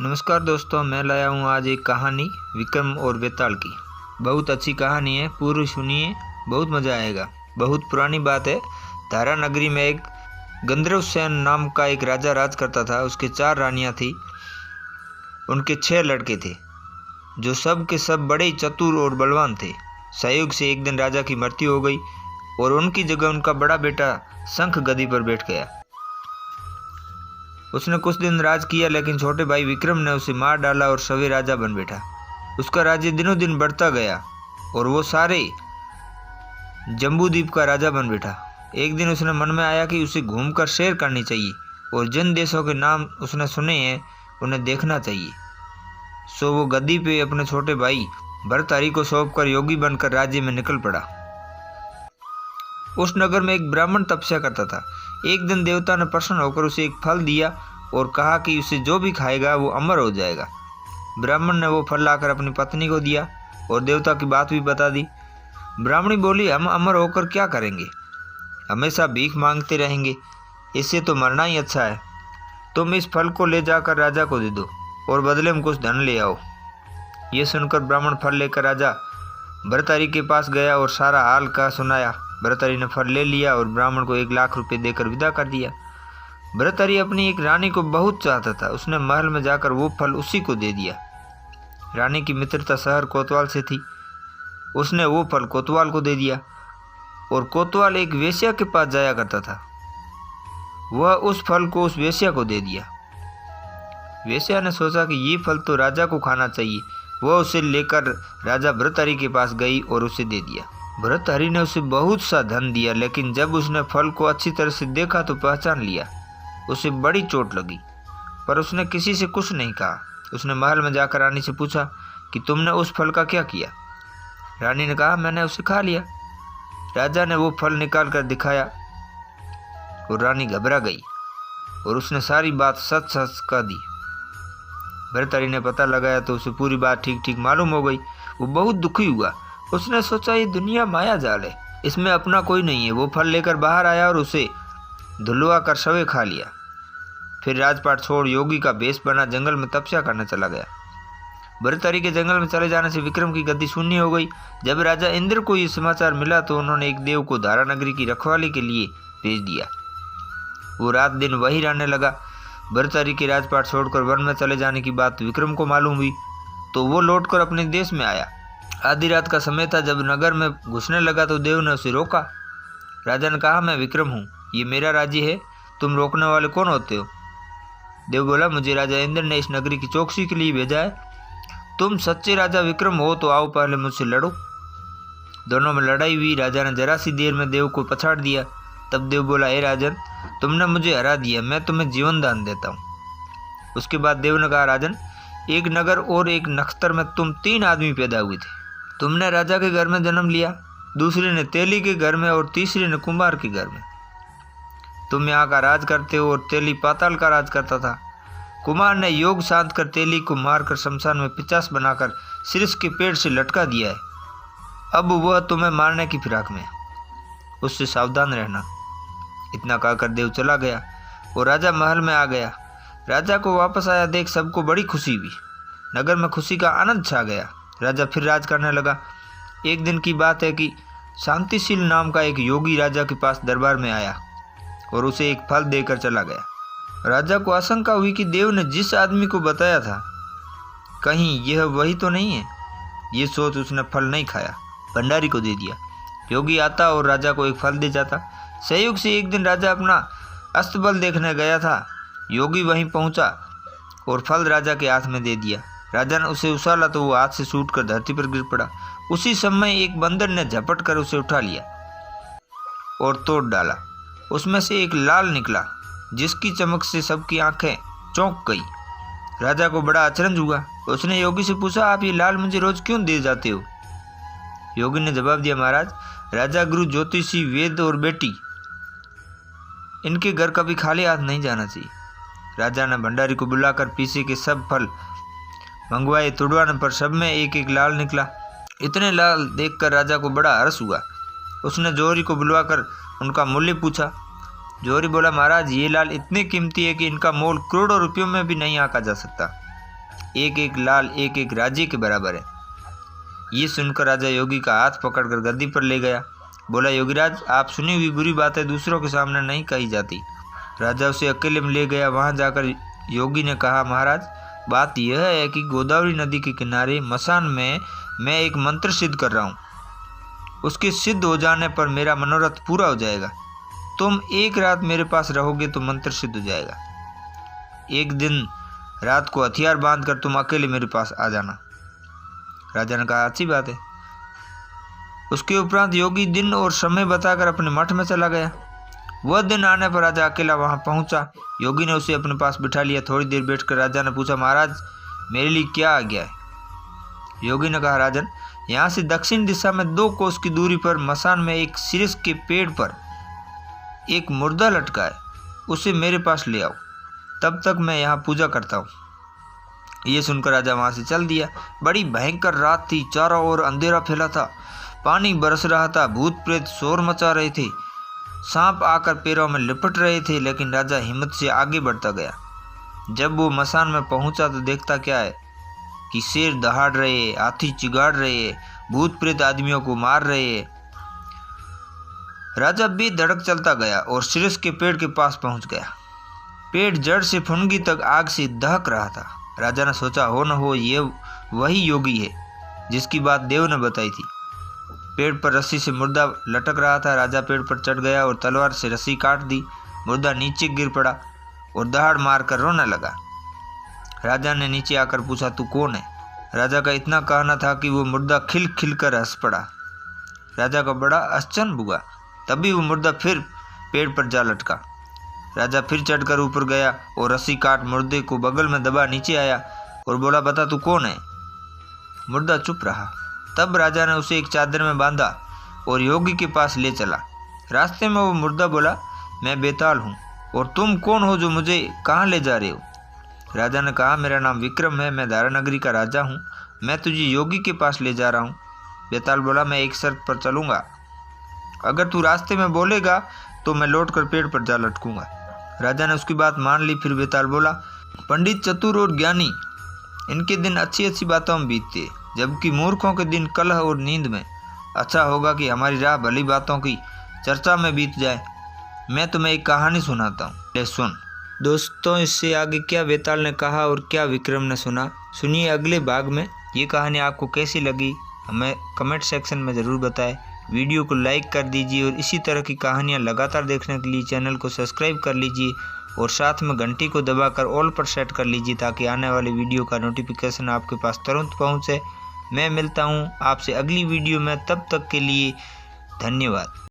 नमस्कार दोस्तों, मैं लाया हूँ आज एक कहानी विक्रम और बेताल की। बहुत अच्छी कहानी है, पूरी सुनिए, बहुत मज़ा आएगा। बहुत पुरानी बात है। धारा नगरी में एक गंधर्वसेन नाम का एक राजा राज करता था। उसके 4 रानियाँ थी। उनके 6 लड़के थे जो सब के सब बड़े ही चतुर और बलवान थे। संयोग से एक दिन राजा की मृत्यु हो गई और उनकी जगह उनका बड़ा बेटा शंख गद्दी पर बैठ गया। उसने कुछ दिन राज किया, लेकिन छोटे भाई विक्रम ने उसे मार डाला और सवे राजा बन बैठा। उसका राज्य दिनों दिन बढ़ता गया और वो सारे जम्बूद्वीप का राजा बन बैठा। एक दिन उसने मन में आया कि उसे घूमकर सैर करनी चाहिए और जिन देशों के नाम उसने सुने हैं उन्हें देखना चाहिए। सो वो गद्दी पे अपने छोटे भाई भर्तहरि को सौंपकर योगी बनकर राज्य में निकल पड़ा। उस नगर में एक ब्राह्मण तपस्या करता था। एक दिन देवता ने प्रसन्न होकर उसे एक फल दिया और कहा कि उसे जो भी खाएगा वो अमर हो जाएगा। ब्राह्मण ने वो फल लाकर अपनी पत्नी को दिया और देवता की बात भी बता दी। ब्राह्मणी बोली, हम अमर होकर क्या करेंगे? हमेशा भीख मांगते रहेंगे, इससे तो मरना ही अच्छा है। तुम इस फल को ले जाकर राजा को दे दो और बदले में कुछ धन ले आओ। ये सुनकर ब्राह्मण फल लेकर राजा भर्तहरि के पास गया और सारा हाल का सुनाया। भर्तहरि ने फल ले लिया और ब्राह्मण को 1 लाख रुपए देकर विदा कर दिया। भर्तहरि अपनी एक रानी को बहुत चाहता था। उसने महल में जाकर वो फल उसी को दे दिया। रानी की मित्रता शहर कोतवाल से थी। उसने वो फल कोतवाल को दे दिया और कोतवाल एक वेश्या के पास जाया करता था। वह उस फल को उस वेश्या को दे दिया। वेश्या ने सोचा कि ये फल तो राजा को खाना चाहिए। वह उसे लेकर राजा भर्तहरि के पास गई और उसे दे दिया। भर्तहरि ने उसे बहुत सा धन दिया, लेकिन जब उसने फल को अच्छी तरह से देखा तो पहचान लिया। उसे बड़ी चोट लगी, पर उसने किसी से कुछ नहीं कहा। उसने महल में जाकर रानी से पूछा कि तुमने उस फल का क्या किया? रानी ने कहा, मैंने उसे खा लिया। राजा ने वो फल निकाल कर दिखाया और रानी घबरा गई और उसने सारी बात सच सच कह दी। भर्तहरि ने पता लगाया तो उसे पूरी बात ठीक ठीक मालूम हो गई। वो बहुत दुखी हुआ। उसने सोचा, ये दुनिया माया जाल है, इसमें अपना कोई नहीं है। वो फल लेकर बाहर आया और उसे धुलवा कर सवे खा लिया। फिर राजपाट छोड़ योगी का भेष बना जंगल में तपस्या करने चला गया। भर्तहरि के जंगल में चले जाने से विक्रम की गद्दी शून्य हो गई। जब राजा इंद्र को ये समाचार मिला तो उन्होंने एक देव को धारा नगरी की रखवाली के लिए भेज दिया। वो रात दिन वहीं रहने लगा। भर्तहरि के राजपाट छोड़कर वन में चले जाने की बात विक्रम को मालूम हुई तो वो लौटकर अपने देश में आया। आधी रात का समय था। जब नगर में घुसने लगा तो देव ने उसे रोका। राजा ने कहा, मैं विक्रम हूँ, ये मेरा राज्य है, तुम रोकने वाले कौन होते हो? देव बोला, मुझे राजा इंद्र ने इस नगरी की चौकसी के लिए भेजा है। तुम सच्चे राजा विक्रम हो तो आओ पहले मुझसे लड़ो। दोनों में लड़ाई हुई। राजा ने जरा सी देर में देव को पछाड़ दिया। तब देव बोला, हे राजन, तुमने मुझे हरा दिया, मैं तुम्हें जीवन दान देता हूँ। उसके बाद देव ने कहा, राजन, एक नगर और एक नक्षत्र में तुम 3 आदमी पैदा हुए थे। तुमने राजा के घर में जन्म लिया, दूसरे ने तेली के घर में और तीसरे ने कुम्हार के घर में। तुम यहाँ का राज करते हो और तेली पाताल का राज करता था। कुम्हार ने योग साध कर तेली को मारकर शमशान में पिचास बनाकर शीर्ष के पेड़ से लटका दिया है। अब वह तुम्हें मारने की फिराक में, उससे सावधान रहना। इतना कहकर देव चला गया और राजा महल में आ गया। राजा को वापस आया देख सबको बड़ी खुशी हुई। नगर में खुशी का आनंद छा गया। राजा फिर राज करने लगा। एक दिन की बात है कि शांतिशील नाम का एक योगी राजा के पास दरबार में आया और उसे एक फल देकर चला गया। राजा को आशंका हुई कि देव ने जिस आदमी को बताया था कहीं यह वही तो नहीं है। ये सोच उसने फल नहीं खाया, भंडारी को दे दिया। योगी आता और राजा को एक फल दे जाता। संयोग से एक दिन राजा अपना अस्तबल देखने गया था। योगी वहीं पहुंचा और फल राजा के हाथ में दे दिया। राजा ने उसे उछाला तो वो हाथ से छूटकर धरती पर गिर पड़ा। उसी समय एक बंदर ने झपट कर उसे उठा लिया और तोड़ डाला। उसमें से एक लाल निकला जिसकी चमक से सबकी आंखें चौंक गई। राजा को बड़ा अचरज हुआ। उसने योगी से पूछा, आप ये लाल मुझे रोज क्यों दे जाते हो? योगी ने जवाब दिया, महाराज, राजा, गुरु, ज्योतिषी, वेद और बेटी, इनके घर कभी खाली हाथ नहीं जाना चाहिए। राजा ने भंडारी को बुलाकर पीछे के सब फल मंगवाए। तुड़वाने पर सब में एक एक लाल निकला। इतने लाल देखकर राजा को बड़ा हर्ष हुआ। उसने जोहरी को बुलवाकर उनका मूल्य पूछा। जोहरी बोला, महाराज, ये लाल इतने कीमती है कि इनका मोल करोड़ों रुपयों में भी नहीं आंका जा सकता। एक एक लाल एक एक राज्य के बराबर है। ये सुनकर राजा योगी का हाथ पकड़कर गद्दी पर ले गया। बोला, योगीराज, आप सुनी हुई बुरी बातें दूसरों के सामने नहीं कही जाती। राजा उसे अकेले में ले गया। वहाँ जाकर योगी ने कहा, महाराज, बात यह है कि गोदावरी नदी के किनारे मसान में मैं एक मंत्र सिद्ध कर रहा हूँ। उसके सिद्ध हो जाने पर मेरा मनोरथ पूरा हो जाएगा। तुम एक रात मेरे पास रहोगे तो मंत्र सिद्ध हो जाएगा। एक दिन रात को हथियार बांधकर तुम अकेले मेरे पास आ जाना। राजा ने कहा, अच्छी बात है। उसके उपरांत योगी दिन और समय बताकर अपने मठ में चला गया। वह दिन आने पर राजा अकेला वहां पहुंचा। योगी ने उसे अपने पास बिठा लिया। थोड़ी देर बैठकर राजा ने पूछा, महाराज, मेरे लिए क्या आ गया है? योगी ने कहा, राजन, यहाँ से दक्षिण दिशा में 2 कोस की दूरी पर मसान में एक सिरस के पेड़ पर एक मुर्दा लटका है। उसे मेरे पास ले आओ, तब तक मैं यहाँ पूजा करता हूँ। ये सुनकर राजा वहाँ से चल दिया। बड़ी भयंकर रात थी। चारों ओर अंधेरा फैला था। पानी बरस रहा था। भूत प्रेत शोर मचा रहे थे। सांप आकर पैरों में लिपट रहे थे, लेकिन राजा हिम्मत से आगे बढ़ता गया। जब वो मसान में पहुंचा तो देखता क्या है कि शेर दहाड़ रहे, हाथी चिगाड़ रहे, भूत प्रेत आदमियों को मार रहे। राजा बेधड़क चलता गया और सिरस के पेड़ के पास पहुंच गया। पेड़ जड़ से फुनगी तक आग से दहक रहा था। राजा ने सोचा, हो न हो ये वही योगी है जिसकी बात देव ने बताई थी। पेड़ पर रस्सी से मुर्दा लटक रहा था। राजा पेड़ पर चढ़ गया और तलवार से रस्सी काट दी। मुर्दा नीचे गिर पड़ा और दहाड़ मारकर रोने लगा। राजा ने नीचे आकर पूछा, तू कौन है? राजा का इतना कहना था कि वो मुर्दा खिल खिल कर हंस पड़ा। राजा का बड़ा आश्चर्य हुआ। तभी वो मुर्दा फिर पेड़ पर जा लटका। राजा फिर चढ़कर ऊपर गया और रस्सी काट मुर्दे को बगल में दबा नीचे आया और बोला, बता तू कौन है? मुर्दा चुप रहा। तब राजा ने उसे एक चादर में बांधा और योगी के पास ले चला। रास्ते में वो मुर्दा बोला, मैं बेताल हूँ और तुम कौन हो जो मुझे कहाँ ले जा रहे हो? राजा ने कहा, मेरा नाम विक्रम है, मैं धारानगरी का राजा हूँ, मैं तुझे योगी के पास ले जा रहा हूँ। बेताल बोला, मैं एक शर्त पर चलूँगा, अगर तू रास्ते में बोलेगा तो मैं लौटकर पेड़ पर जा लटकूंगा। राजा ने उसकी बात मान ली। फिर बेताल बोला, पंडित, चतुर और ज्ञानी, इनके दिन अच्छी अच्छी बातों में बीतते, जबकि मूर्खों के दिन कलह और नींद में। अच्छा होगा कि हमारी राह भली बातों की चर्चा में बीत जाए। मैं तुम्हें एक कहानी सुनाता हूँ, ले सुन। दोस्तों, इससे आगे क्या बेताल ने कहा और क्या विक्रम ने सुना, सुनिए अगले भाग में। ये कहानी आपको कैसी लगी हमें कमेंट सेक्शन में ज़रूर बताएं। वीडियो को लाइक कर दीजिए और इसी तरह की कहानियाँ लगातार देखने के लिए चैनल को सब्सक्राइब कर लीजिए और साथ में घंटी को दबाकर ऑल पर सेट कर लीजिए ताकि आने वाली वीडियो का नोटिफिकेशन आपके पास तुरंत पहुँचे। मैं मिलता हूँ आपसे अगली वीडियो में, तब तक के लिए धन्यवाद।